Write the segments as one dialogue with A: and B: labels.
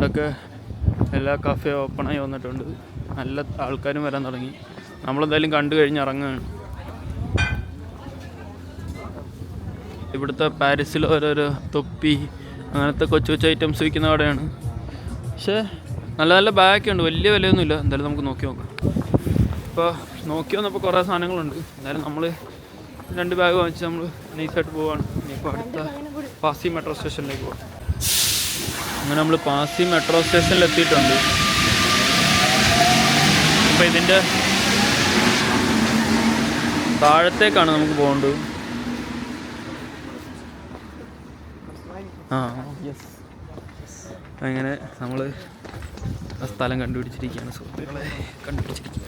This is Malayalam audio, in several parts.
A: ഇവിടെയൊക്കെ എല്ലാ കഫേ ഓപ്പണായി വന്നിട്ടുണ്ട്. നല്ല ആൾക്കാരും വരാൻ തുടങ്ങി. നമ്മളെന്തായാലും കണ്ടു കഴിഞ്ഞ് ഇറങ്ങുകയാണ്. ഇവിടുത്തെ പാരീസിൽ ഓരോരോ തൊപ്പി അങ്ങനത്തെ കൊച്ചു കൊച്ചു ഐറ്റംസ് വിൽക്കുന്ന കടയാണ്. പക്ഷേ നല്ല നല്ല ബാഗൊക്കെ ഉണ്ട്. വലിയ വിലയൊന്നുമില്ല. എന്തായാലും നമുക്ക് നോക്കി നോക്കാം. ഇപ്പോൾ നോക്കി വന്നപ്പോൾ കുറേ സാധനങ്ങളുണ്ട്. എന്തായാലും നമ്മൾ 2 ബാഗ് വാങ്ങിച്ച് നമ്മൾ നൈസായിട്ട് പോവാണ്. ഇനിയിപ്പോൾ അടുത്ത പാസി മെട്രോ സ്റ്റേഷനിലേക്ക് പോകാം. അങ്ങനെ നമ്മൾ പാസി മെട്രോ സ്റ്റേഷനിൽ എത്തിയിട്ടുണ്ട്. അപ്പോൾ ഇതിൻ്റെ താഴത്തേക്കാണ് നമുക്ക് പോകേണ്ടത്. യെസ്, അങ്ങനെ നമ്മൾ ആ സ്ഥലം കണ്ടുപിടിച്ചിരിക്കുകയാണ്. സുഹൃത്തുക്കളെ കണ്ടുപിടിച്ചിരിക്കുക.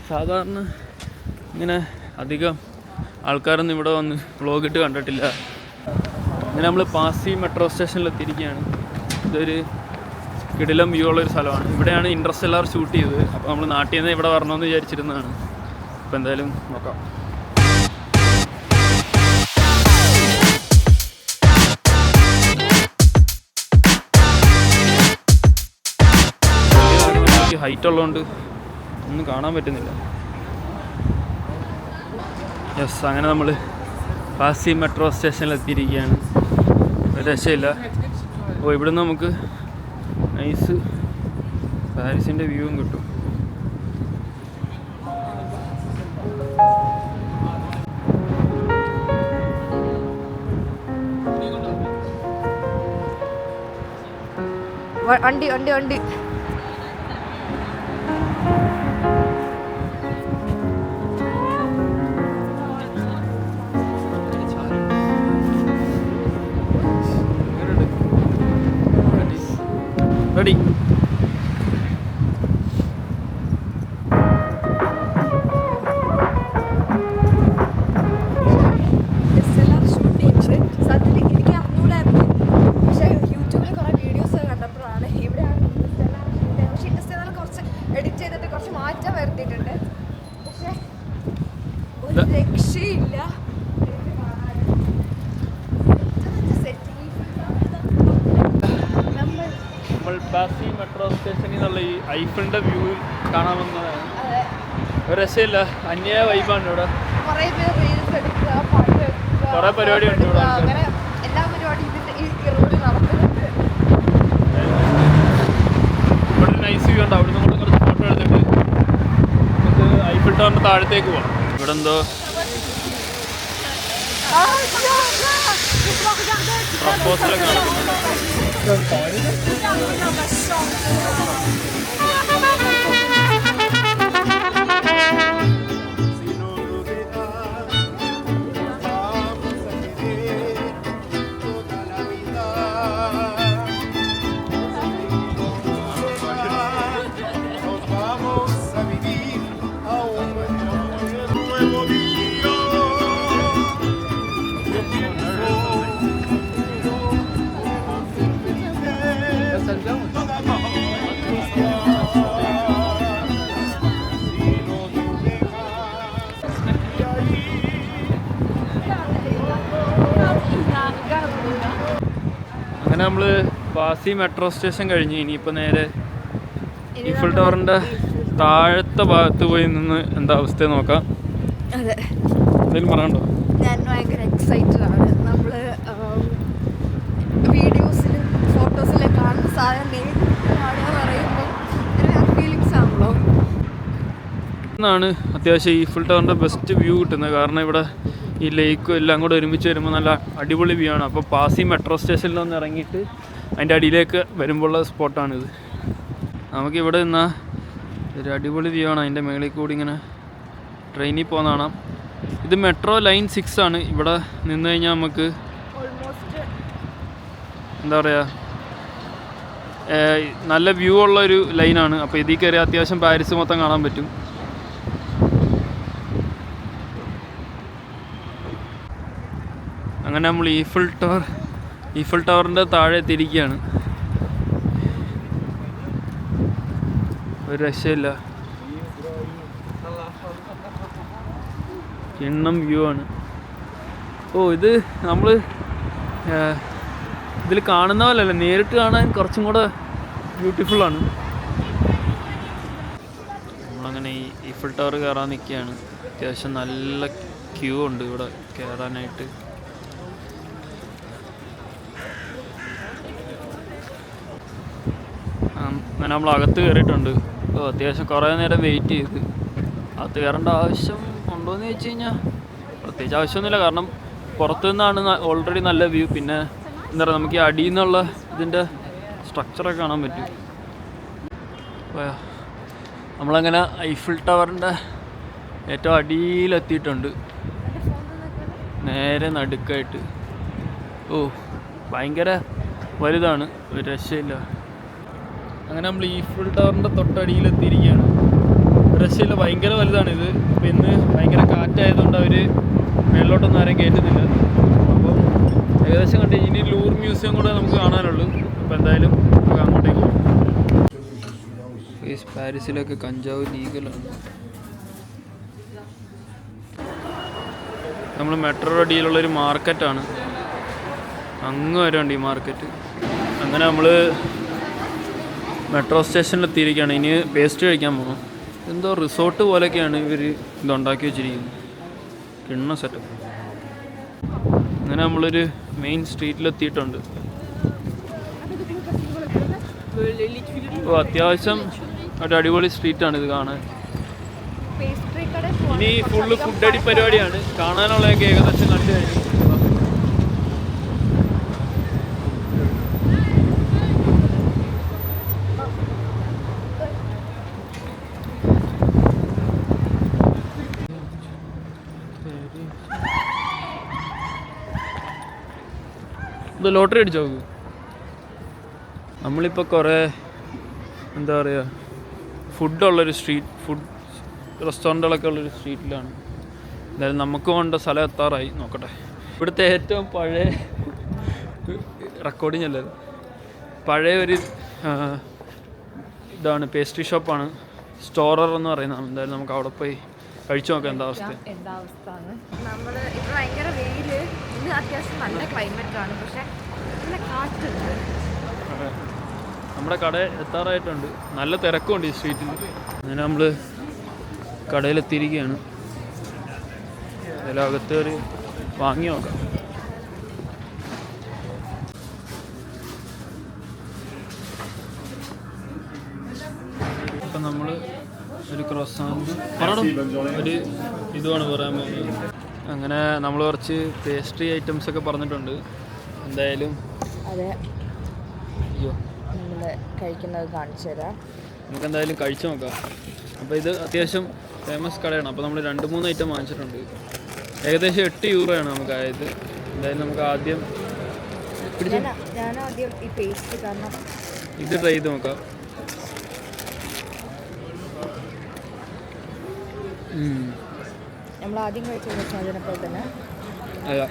A: സാധാരണ ഇങ്ങനെ അധികം ആൾക്കാരൊന്നും ഇവിടെ വന്ന് വ്ളോഗ് ഇട്ട് കണ്ടിട്ടില്ല. അങ്ങനെ നമ്മൾ പാസി മെട്രോ സ്റ്റേഷനിലെത്തിയിരിക്കുകയാണ്. ഇതൊരു കിടിലം വ്യൂ ഉള്ളൊരു സ്ഥലമാണ്. ഇവിടെയാണ് ഇൻട്രസ്റ്റെല്ലാർ ഷൂട്ട് ചെയ്തത്. അപ്പോൾ നമ്മൾ നാട്ടിൽ നിന്ന് ഇവിടെ വരണമെന്ന് വിചാരിച്ചിരുന്നതാണ്. അപ്പോൾ എന്തായാലും നോക്കാം. ഹൈറ്റ് ഉള്ളതുകൊണ്ട് ഒന്നും കാണാൻ പറ്റുന്നില്ല. യെസ്, അങ്ങനെ നമ്മൾ പാസി മെട്രോ സ്റ്റേഷനിൽ എത്തിയിരിക്കുകയാണ്. ഒരു രക്ഷയില്ല. അപ്പോൾ ഇവിടുന്ന് നമുക്ക് നൈസ് പാരീസിൻ്റെ വ്യൂവും കിട്ടും.
B: വണ്ടി വണ്ടി വണ്ടി
A: റെഡി. പാസി മെട്രോ സ്റ്റേഷനിൽ നിന്നുള്ള ഈ ഐഫിളിൻ്റെ വ്യൂ കാണാമെന്നതാണ്. ഒരു രക്ഷയില്ല. അന്യായ വൈബാണ് ഇവിടെ. കുറേ പരിപാടിയുണ്ട് ഇവിടെ. ഇവിടെ നൈസ് വ്യൂ ഉണ്ട്. അവിടെ നമ്മൾ കുറച്ച് ഫോട്ടോ എടുത്തിട്ട് നമുക്ക് ഐഫിൾ ടവറിൻ്റെ താഴത്തേക്ക് പോകാം. ഇവിടെ എന്തോ പ്രപ്പോസലൊക്കെ നടക്കുന്നുണ്ട്. അങ്ങനെ നമ്മൾ പാസി മെട്രോ സ്റ്റേഷൻ കഴിഞ്ഞ് ഇനിയിപ്പോൾ നേരെ ഈഫിൾ ടവറിൻ്റെ താഴത്തെ ഭാഗത്ത് പോയി നിന്ന് എന്താ അവസ്ഥ നോക്കാം. എന്തെങ്കിലും പറയാനുണ്ടോ?
B: ഞാൻ ഭയങ്കര എക്സൈറ്റഡ് ആണ്. നമ്മൾ വീഡിയോസിലും ഫോട്ടോസിലും കാണുന്ന സാധനം നേരിട്ട് കാണുക പറയുമ്പോൾ ഒരു ഫീലിങ്സ് ആണല്ലോ.
A: എന്നാണ് അത്യാവശ്യം ഈഫിൾ ടവറിൻ്റെ ബെസ്റ്റ് വ്യൂ കിട്ടുന്നത്. കാരണം ഇവിടെ ഈ ലേക്കും എല്ലാം കൂടെ ഒരുമിച്ച് വരുമ്പോൾ നല്ല അടിപൊളി വ്യൂ ആണ്. അപ്പോൾ പാസി മെട്രോ സ്റ്റേഷനിൽ നിന്ന് ഇറങ്ങിയിട്ട് അതിൻ്റെ അടിയിലേക്ക് വരുമ്പോഴുള്ള സ്പോട്ടാണിത്. നമുക്കിവിടെ നിന്നാൽ ഒരു അടിപൊളി വ്യൂ ആണ്. അതിൻ്റെ മേളിൽ കൂടി ഇങ്ങനെ ട്രെയിനിൽ പോകുന്ന കാണാം. ഇത് മെട്രോ ലൈൻ 6 ആണ്. ഇവിടെ നിന്ന് കഴിഞ്ഞാൽ നമുക്ക് എന്താ പറയുക, നല്ല വ്യൂ ഉള്ളൊരു ലൈനാണ്. അപ്പോൾ ഇതിൽ കയറി അത്യാവശ്യം പാരീസ് മൊത്തം കാണാൻ പറ്റും. അങ്ങനെ നമ്മൾ ഈഫിൾ ടവറിൻ്റെ താഴെ എത്തിയിരിക്കുകയാണ്. ഒരു രക്ഷയില്ല. കിണ്ണം വ്യൂ ആണ്. ഓ ഇത് നമ്മൾ ഇതിൽ കാണുന്ന പോലെയല്ല, നേരിട്ട് കാണാൻ കുറച്ചും കൂടെ ബ്യൂട്ടിഫുള്ളാണ്. നമ്മളങ്ങനെ ഈ ഈഫിൾ ടവർ കയറാൻ നിൽക്കുകയാണ്. അത്യാവശ്യം നല്ല ക്യൂ ഉണ്ട് ഇവിടെ കയറാനായിട്ട്. അങ്ങനെ നമ്മൾ അകത്ത് കയറിയിട്ടുണ്ട്. അത്യാവശ്യം കുറേ നേരം വെയിറ്റ് ചെയ്ത്. അകത്ത് കയറേണ്ട ആവശ്യം ഉണ്ടോയെന്ന് ചോദിച്ചു കഴിഞ്ഞാൽ പ്രത്യേകിച്ച് ആവശ്യമൊന്നുമില്ല. കാരണം പുറത്തു നിന്നാണ് ഓൾറെഡി നല്ല വ്യൂ. പിന്നെ എന്താ പറയുക, നമുക്ക് ഈ അടിയിൽ നിന്നുള്ള ഇതിൻ്റെ സ്ട്രക്ചറൊക്കെ കാണാൻ പറ്റും. നമ്മളങ്ങനെ ഐഫിൾ ടവറിൻ്റെ ഏറ്റവും അടിയിലെത്തിയിട്ടുണ്ട്, നേരെ നടുക്കായിട്ട്. ഓ ഭയങ്കര വലുതാണ്, ഒരു രക്ഷയില്ല. അങ്ങനെ നമ്മൾ ഈഫിൾ ടവറിൻ്റെ തൊട്ടടിയിലെത്തിയിരിക്കുകയാണ്. രക്ഷയില്ല, ഭയങ്കര വലുതാണിത്. അപ്പം ഇന്ന് ഭയങ്കര കാറ്റായതുകൊണ്ട് അവർ മേളിലോട്ടൊന്നും ആരെയും കയറ്റുന്നില്ല. അപ്പോൾ ഏകദേശം കണ്ട് ഇനി ലൂർ മ്യൂസിയം കൂടെ നമുക്ക് കാണാനുള്ളൂ. അപ്പോൾ എന്തായാലും നമുക്ക് അങ്ങോട്ടേക്ക് പോകും. പാരീസിലൊക്കെ കഞ്ചാവ് ലീഗലാണ്. നമ്മൾ മെട്രോ അടിയിലുള്ളൊരു മാർക്കറ്റാണ്, അങ്ങ് വരെ ഉണ്ട് ഈ മാർക്കറ്റ്. അങ്ങനെ നമ്മൾ മെട്രോ സ്റ്റേഷനിലെത്തിയിരിക്കുകയാണ്. ഇനി പേസ്റ്റ് കഴിക്കാൻ പോകും. എന്തോ റിസോർട്ട് പോലെയൊക്കെയാണ് ഇവർ ഇതുണ്ടാക്കി വെച്ചിരിക്കുന്നത്, കിണ്ണ സെറ്റപ്പ്. അങ്ങനെ നമ്മളൊരു മെയിൻ സ്ട്രീറ്റിലെത്തിയിട്ടുണ്ട്. അപ്പോൾ അത്യാവശ്യം ഒരു അടിപൊളി സ്ട്രീറ്റാണ് ഇത് കാണാൻ. ഇനി ഫുള്ള് ഫുഡ് അടി പരിപാടിയാണ്. കാണാനുള്ളതൊക്കെ ഏകദേശം കണ്ടു കഴിഞ്ഞു. ഇത് ലോട്ടറി അടിച്ചോ? നമ്മളിപ്പോൾ കുറേ എന്താ പറയുക, ഫുഡുള്ളൊരു ഫുഡ് റെസ്റ്റോറൻറ്റുകളൊക്കെ ഉള്ളൊരു സ്ട്രീറ്റിലാണ്. എന്തായാലും നമുക്ക് വേണ്ട സ്ഥലം എത്താറായി. നോക്കട്ടെ. ഇവിടുത്തെ ഏറ്റവും പഴയ റെക്കോർഡിങ് അല്ലേ, പഴയ ഒരു ഇതാണ്, പേസ്ട്രി ഷോപ്പാണ്, സ്റ്റോറർ എന്ന് പറയുന്നത്. എന്തായാലും നമുക്ക് അവിടെ പോയി കഴിച്ചു നോക്കാം എന്താ അവസ്ഥ.
B: നമ്മൾ ഇപ്പോൾ ഭയങ്കര വെയില്, ഇന്ന് അത്യാവശ്യം നല്ല ക്ലൈമറ്റ് ആണ്, പക്ഷെ നല്ല കാറ്റുണ്ട്.
A: നമ്മുടെ കട എത്താറായിട്ടുണ്ട്. നല്ല തിരക്കുണ്ട് ഈ സ്ട്രീറ്റിൽ. അങ്ങനെ നമ്മൾ കടയിലെത്തിയിരിക്കുകയാണ്. അതിലകത്ത് ഒരു വാങ്ങി നോക്കാം. ഇപ്പം നമ്മൾ ഒരു ക്രോസാൻഡ് ഒരു ഇതുമാണ് പറയാൻ പോകുന്നത്. അങ്ങനെ നമ്മൾ കുറച്ച് പേസ്ട്രി ഐറ്റംസ് ഒക്കെ പറഞ്ഞിട്ടുണ്ട്. എന്തായാലും
B: അതെ,
A: അയ്യോ
B: നമ്മൾ കഴിക്കുന്നത് കാണിച്ചു തരാം.
A: നമുക്ക് എന്തായാലും കഴിച്ചു നോക്കാം. അപ്പോൾ ഇത് അത്യാവശ്യം ഫേമസ് കടയാണ്. അപ്പോൾ നമ്മൾ 2-3 ഐറ്റം വാങ്ങിച്ചിട്ടുണ്ട്. ഏകദേശം 8 യൂറോയാണ് നമുക്ക് ആയത്. എന്തായാലും നമുക്ക് ആദ്യം
B: ഞാനാദ്യം ഈ പേസ്റ്റ് കാരണം
A: ഇത് ട്രൈ ചെയ്ത് നോക്കാം.
B: നമ്മൾ ആദ്യം കഴിച്ച അതിനെപ്പോൾ തന്നെ
A: അല്ല,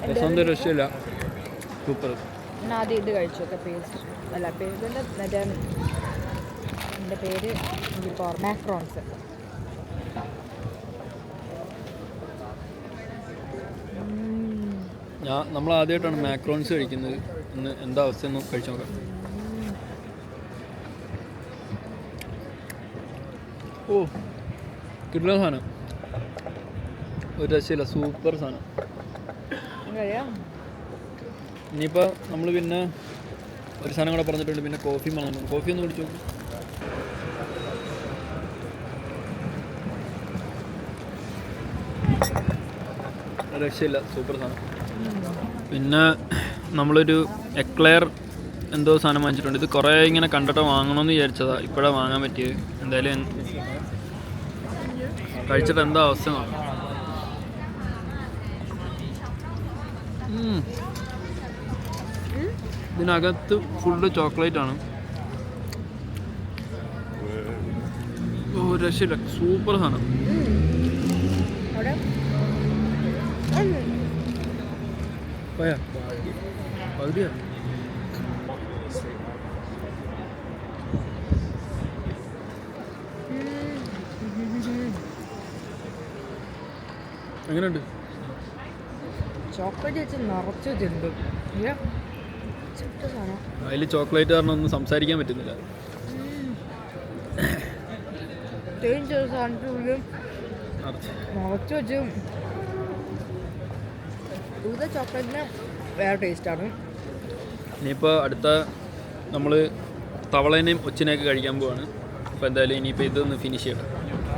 A: രസം രക്ഷയില്ല, സൂപ്പർ.
B: ഞാൻ ആദ്യം ഇത് കഴിച്ചു നോക്കാം. പേസ്റ്റ് അല്ല, പേസ്റ്റിൻ്റെ മറ്റേ എൻ്റെ പേര് മാക്രോൺസ്.
A: നമ്മൾ ആദ്യമായിട്ടാണ് മാക്രോൺസ് കഴിക്കുന്നത്. ഇന്ന് എന്താ അവസ്ഥ എന്ന് കഴിച്ചു നോക്കാം. ഓ കിട്ടുന്ന സാധനം, ഒരു രക്ഷയില്ല, സൂപ്പർ സാധനം. ഇനിയിപ്പോൾ നമ്മൾ പിന്നെ ഒരു സാധനം കൂടെ പറഞ്ഞിട്ടുണ്ട്, പിന്നെ കോഫി വാങ്ങണം. കോഫി ഒന്ന് കുടിച്ചു നോക്കും. രക്ഷയില്ല, സൂപ്പർ സാധനം. പിന്നെ നമ്മളൊരു എക്ലെയർ എന്തോ സാധനം വാങ്ങിച്ചിട്ടുണ്ട്. ഇത് കുറേ ഇങ്ങനെ കണ്ടിട്ട് വാങ്ങണമെന്ന് വിചാരിച്ചതാണ്, ഇപ്പോഴാണ് വാങ്ങാൻ പറ്റിയത്. എന്തായാലും കഴിച്ചിട്ട് എന്താ അവസ്ഥ നോക്കാം. ഇതിനകത്ത് ഫുള്ള് ചോക്ലേറ്റ് ആണ്. ഓ രക്ഷയില്ല, സൂപ്പർ സാധനം. പകുതിയാ എങ്ങനെയുണ്ട്?
B: ചോക്ലേറ്റ് വെച്ച് നിറച്ച് തിണ്ട് സാധനം.
A: അതിൽ ചോക്ലേറ്റ് കാരണം ഒന്നും സംസാരിക്കാൻ പറ്റുന്നില്ല.
B: തേൻ ചെറിയ സാധനത്തിനുള്ളിൽ നിറച്ച് വെച്ച് ഇവിടുത്തെ ചോക്ലേറ്റിന് വേറെ ടേസ്റ്റാണ്.
A: ഇനിയിപ്പോൾ അടുത്ത നമ്മൾ തവളേനെയും ഒച്ചിനെയൊക്കെ കഴിക്കാൻ പോവാണ്. അപ്പോൾ എന്തായാലും ഇനിയിപ്പോൾ ഇതൊന്ന് ഫിനിഷ് ചെയ്യണം.